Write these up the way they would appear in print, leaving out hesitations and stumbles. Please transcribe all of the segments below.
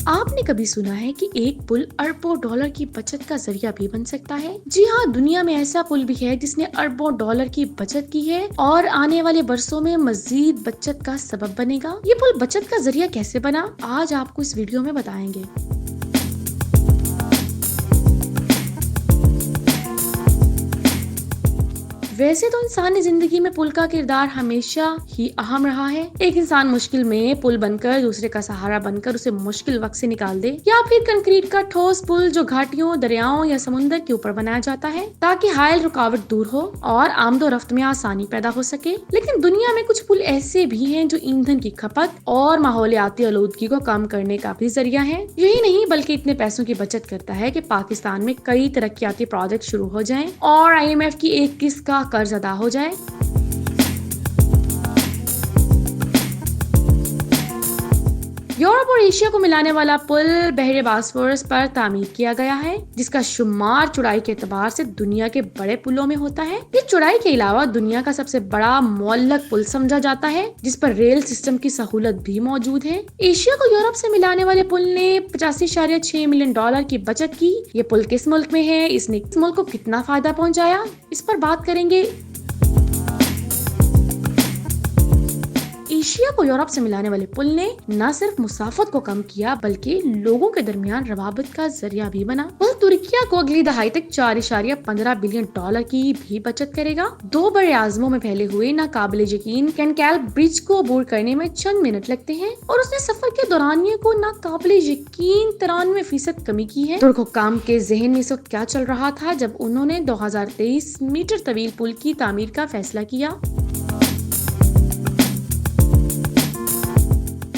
آپ نے کبھی سنا ہے کہ ایک پل اربوں ڈالر کی بچت کا ذریعہ بھی بن سکتا ہے؟ جی ہاں، دنیا میں ایسا پل بھی ہے جس نے اربوں ڈالر کی بچت کی ہے اور آنے والے برسوں میں مزید بچت کا سبب بنے گا۔ یہ پل بچت کا ذریعہ کیسے بنا، آج آپ کو اس ویڈیو میں بتائیں گے۔ ویسے تو انسانی زندگی میں پل کا کردار ہمیشہ ہی اہم رہا ہے۔ ایک انسان مشکل میں پل بن کر دوسرے کا سہارا بن کر اسے مشکل وقت سے نکال دے، یا پھر کنکریٹ کا ٹھوس پل جو گھاٹیوں، دریاؤں یا سمندر کے اوپر بنایا جاتا ہے تاکہ حائل رکاوٹ دور ہو اور آمد و رفت میں آسانی پیدا ہو سکے۔ لیکن دنیا میں کچھ پل ایسے بھی ہیں جو ایندھن کی کھپت اور ماحولیاتی آلودگی کو کم کرنے کا بھی ذریعہ ہے۔ یہی نہیں بلکہ اتنے پیسوں کی بچت کرتا ہے کہ پاکستان میں کئی ترقیاتی پروجیکٹ شروع ہو جائیں اور IMF کی ایک قسط کا قرض ادا ہو جائے۔ یورپ اور ایشیا کو ملانے والا پل بحر باسفورس پر تعمیر کیا گیا ہے، جس کا شمار چوڑائی کے اعتبار سے دنیا کے بڑے پلوں میں ہوتا ہے۔ یہ چوڑائی کے علاوہ دنیا کا سب سے بڑا معلق پل سمجھا جاتا ہے، جس پر ریل سسٹم کی سہولت بھی موجود ہے۔ ایشیا کو یورپ سے ملانے والے پل نے 85.6 ملین ڈالر کی بچت کی۔ یہ پل کس ملک میں ہے، اس نے کس ملک کو کتنا فائدہ پہنچایا، اس پر بات کریں گے۔ ایشیا کو یورپ سے ملانے والے پل نے نہ صرف مسافت کو کم کیا بلکہ لوگوں کے درمیان روابط کا ذریعہ بھی بنا۔ پل ترکیہ کو اگلی دہائی تک 4.15 بلین ڈالر کی بھی بچت کرے گا۔ دو بڑے اعظموں میں پھیلے ہوئے ناقابل یقین کینکال برج کو عبور کرنے میں چند منٹ لگتے ہیں اور اس نے سفر کے دورانیے کو ناقابل یقین 93% کمی کی ہے۔ ترک حکام کے ذہن میں اس وقت کیا چل رہا تھا جب انہوں نے 2023 میٹر طویل پل کی تعمیر کا فیصلہ کیا؟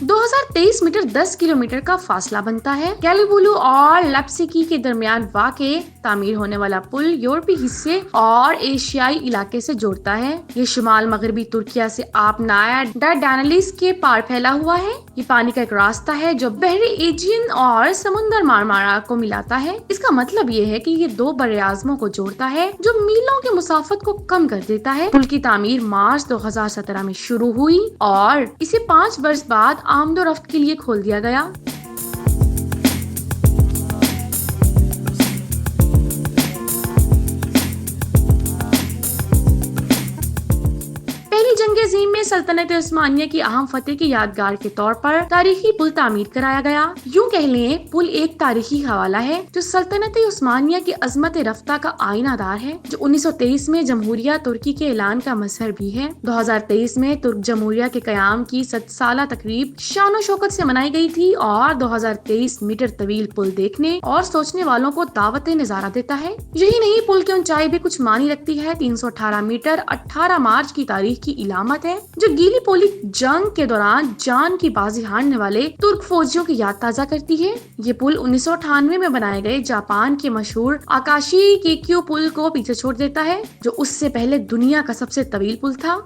2023 میٹر 10 کلومیٹر کا فاصلہ بنتا ہے۔ کیلیبولو اور لپسکی کے درمیان واقع تعمیر ہونے والا پل یورپی حصے اور ایشیائی علاقے سے جوڑتا ہے۔ یہ شمال مغربی ترکیہ سے آپ نایا ڈارڈانیلز کے پار پھیلا ہوا ہے۔ یہ پانی کا ایک راستہ ہے جو بحر ایجین اور سمندر مارمارا کو ملاتا ہے۔ اس کا مطلب یہ ہے کہ یہ دو بڑے اعظموں کو جوڑتا ہے جو میلوں کی مسافت کو کم کر دیتا ہے۔ پل کی تعمیر مارچ 2017 میں شروع ہوئی اور اسے 5 برس بعد آمد و رفت کے لیے کھول دیا گیا۔ جنگ عظیم میں سلطنت عثمانیہ کی اہم فتح کی یادگار کے طور پر تاریخی پل تعمیر کرایا گیا۔ یوں کہہ لیں پل ایک تاریخی حوالہ ہے جو سلطنت عثمانیہ کی عظمت رفتہ کا آئینہ دار ہے، جو 1923 میں جمہوریہ ترکی کے اعلان کا مظہر بھی ہے۔ 2023 میں ترک جمہوریہ کے قیام کی 100 سالہ تقریب شان و شوکت سے منائی گئی تھی اور 2023 میٹر طویل پل دیکھنے اور سوچنے والوں کو دعوت نظارہ دیتا ہے۔ یہی نہیں، پل کی اونچائی بھی کچھ معنی رکھتی ہے۔ 318 میٹر 18 مارچ کی تاریخ کی علامت ہے جو گیلی پولی جنگ کے دوران جان کی بازی ہارنے والے ترک فوجیوں کی یاد تازہ کرتی ہے۔ یہ پل 1998 میں بنائے گئے جاپان کے مشہور آکاشی کیکیو پل کو پیچھے چھوڑ دیتا ہے، جو اس سے پہلے دنیا کا سب سے طویل پل تھا۔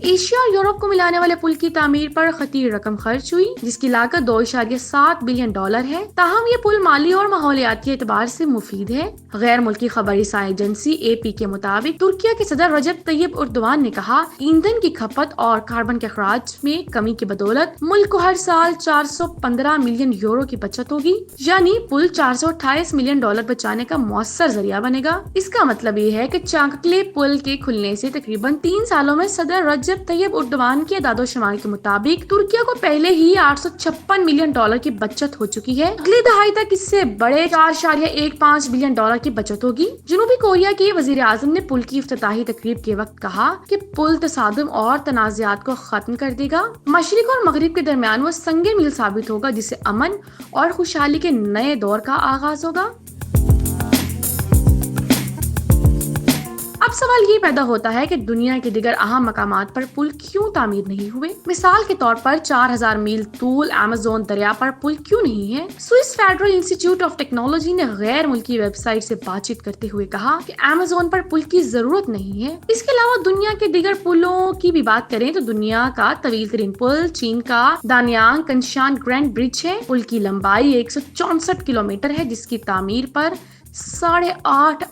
ایشیا اور یورپ کو ملانے والے پل کی تعمیر پر خطیر رقم خرچ ہوئی، جس کی لاگت 2.7 بلین ڈالر ہے۔ تاہم یہ پل مالی اور ماحولیاتی اعتبار سے مفید ہے۔ غیر ملکی خبر رساں ایجنسی AP کے مطابق ترکیہ کے صدر رجب طیب اردوان نے کہا، ایندھن کی کھپت اور کاربن کے اخراج میں کمی کی بدولت ملک کو ہر سال 415 ملین یورو کی بچت ہوگی، یعنی پل 428 ملین ڈالر بچانے کا مؤثر ذریعہ بنے گا۔ اس کا مطلب یہ ہے کہ چانکلے پل کے کھلنے سے تقریباً 3 سالوں میں صدر رجب طیب اردوان کے اعداد و شمار کے مطابق ترکیہ کو پہلے ہی 856 ملین ڈالر کی بچت ہو چکی ہے۔ اگلی دہائی تک اس سے بڑے 4.15 بلین ڈالر کی بچت ہوگی۔ جنوبی کوریا کے وزیر اعظم نے پل کی افتتاحی تقریب کے وقت کہا کہ پل تصادم اور تنازعات کو ختم کر دے گا۔ مشرق اور مغرب کے درمیان وہ سنگ میل ثابت ہوگا جس سے امن اور خوشحالی کے نئے دور کا آغاز ہوگا۔ اب سوال یہ پیدا ہوتا ہے کہ دنیا کے دیگر اہم مقامات پر پل کیوں تعمیر نہیں ہوئے؟ مثال کے طور پر 4000 میل طول ایمیزون دریا پر پل کیوں نہیں ہے؟ سوئس فیڈرل انسٹی ٹیوٹ آف ٹیکنالوجی نے غیر ملکی ویب سائٹ سے بات چیت کرتے ہوئے کہا کہ ایمیزون پر پل کی ضرورت نہیں ہے۔ اس کے علاوہ دنیا کے دیگر پلوں کی بھی بات کریں تو دنیا کا طویل ترین پل چین کا دانیانگ کنشان گرینڈ برج ہے۔ پل کی لمبائی 164 کلومیٹر ہے، جس کی تعمیر پر $8.5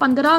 $15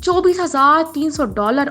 $24,300